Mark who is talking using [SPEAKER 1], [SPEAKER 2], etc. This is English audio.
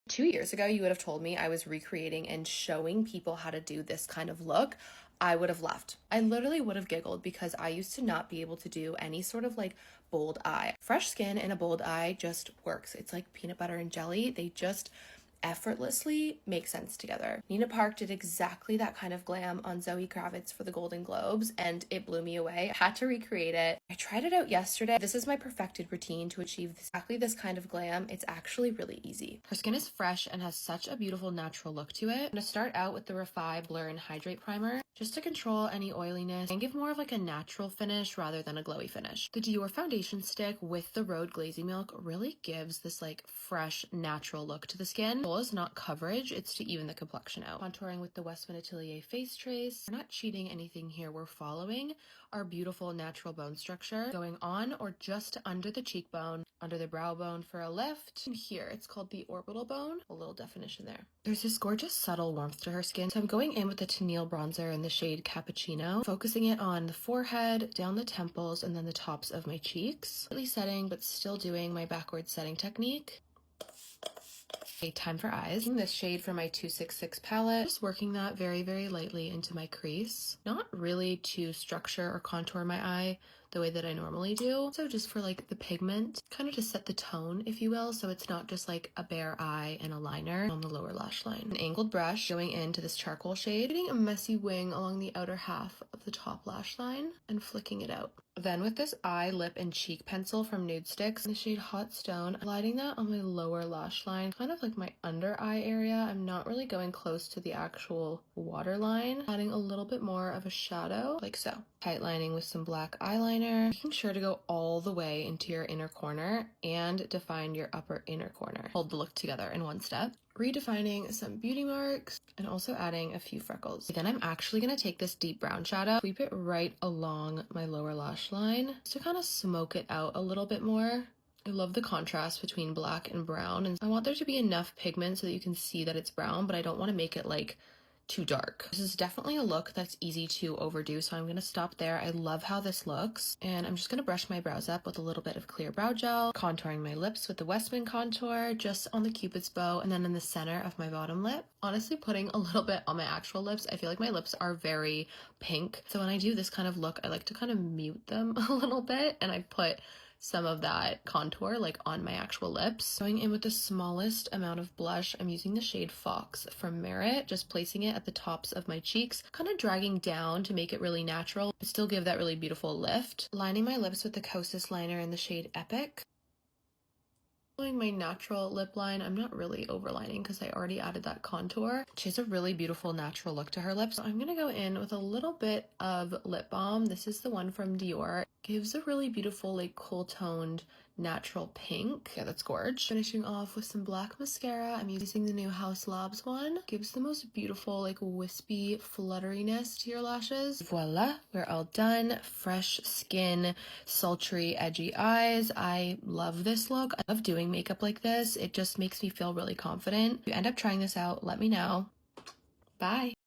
[SPEAKER 1] 2 years ago, you would have told me I was recreating and showing people how to do this kind of look, I would have left. I literally would have giggled because I used to not be able to do any sort of like bold eye. Fresh skin and a bold eye just works. It's like peanut butter and jelly. They just effortlessly make sense together. Nina Park did exactly that kind of glam on Zoe Kravitz for the Golden Globes, and it blew me away. I had to recreate it. I tried it out yesterday. This is my perfected routine to achieve exactly this kind of glam. It's actually really easy. Her skin is fresh and has such a beautiful natural look to it. I'm gonna start out with the Refi Blur and Hydrate Primer just to control any oiliness and give more of like a natural finish rather than a glowy finish. The Dior foundation stick with the Rhode Glazing Milk really gives this like fresh, natural look to the skin. The goal is not coverage, it's to even the complexion out. Contouring with the Westman Atelier Face Trace. We're not cheating anything here. We're following our beautiful natural bone structure, going on or just under the cheekbone, under the brow bone for a lift. And here, it's called the orbital bone. A little definition there. There's this gorgeous subtle warmth to her skin, so I'm going in with the Tennille bronzer in the shade Cappuccino, focusing it on the forehead, down the temples, and then the tops of my cheeks. Slightly setting, but still doing my backward setting technique. Okay, time for eyes. This shade from my 266 palette. Just working that very, very lightly into my crease. Not really to structure or contour my eye the way that I normally do. So just for like the pigment, kind of to set the tone, if you will, so it's not just like a bare eye and a liner on the lower lash line. An angled brush going into this charcoal shade, getting a messy wing along the outer half of the top lash line and flicking it out. Then with this eye, lip, and cheek pencil from Nude Sticks in the shade Hot Stone, lighting that on my lower lash line, kind of like my under eye area. I'm not really going close to the actual waterline, adding a little bit more of a shadow, like so. Tightlining with some black eyeliner, making sure to go all the way into your inner corner and define your upper inner corner. Hold the look together in one step. Redefining some beauty marks and also adding a few freckles. Then I'm actually going to take this deep brown shadow, sweep it right along my lower lash line just to kind of smoke it out a little bit more. I love the contrast between black and brown, and I want there to be enough pigment so that you can see that it's brown, but I don't want to make it like too dark. This is definitely a look that's easy to overdo, so I'm going to stop there. I love how this looks, and I'm just going to brush my brows up with a little bit of clear brow gel, contouring my lips with the Westman contour just on the Cupid's bow and then in the center of my bottom lip. Honestly, putting a little bit on my actual lips. I feel like my lips are very pink, so when I do this kind of look, I like to kind of mute them a little bit, and I put some of that contour like on my actual lips. Going in with the smallest amount of blush, I'm using the shade Fox from Merit, just placing it at the tops of my cheeks, kind of dragging down to make it really natural, but still give that really beautiful lift. Lining my lips with the Kosas liner in the shade Epic. Following my natural lip line, I'm not really overlining because I already added that contour. She has a really beautiful natural look to her lips. So I'm going to go in with a little bit of lip balm. This is the one from Dior. Gives a really beautiful like cool toned natural pink. Yeah, that's gorgeous. Finishing off with some black mascara. I'm using the new Haus Labs one. Gives the most beautiful like wispy flutteriness to your lashes. Voila, we're all done. Fresh skin, sultry, edgy eyes. I love this look. I love doing makeup like this. It just makes me feel really confident. If you end up trying this out, let me know. Bye.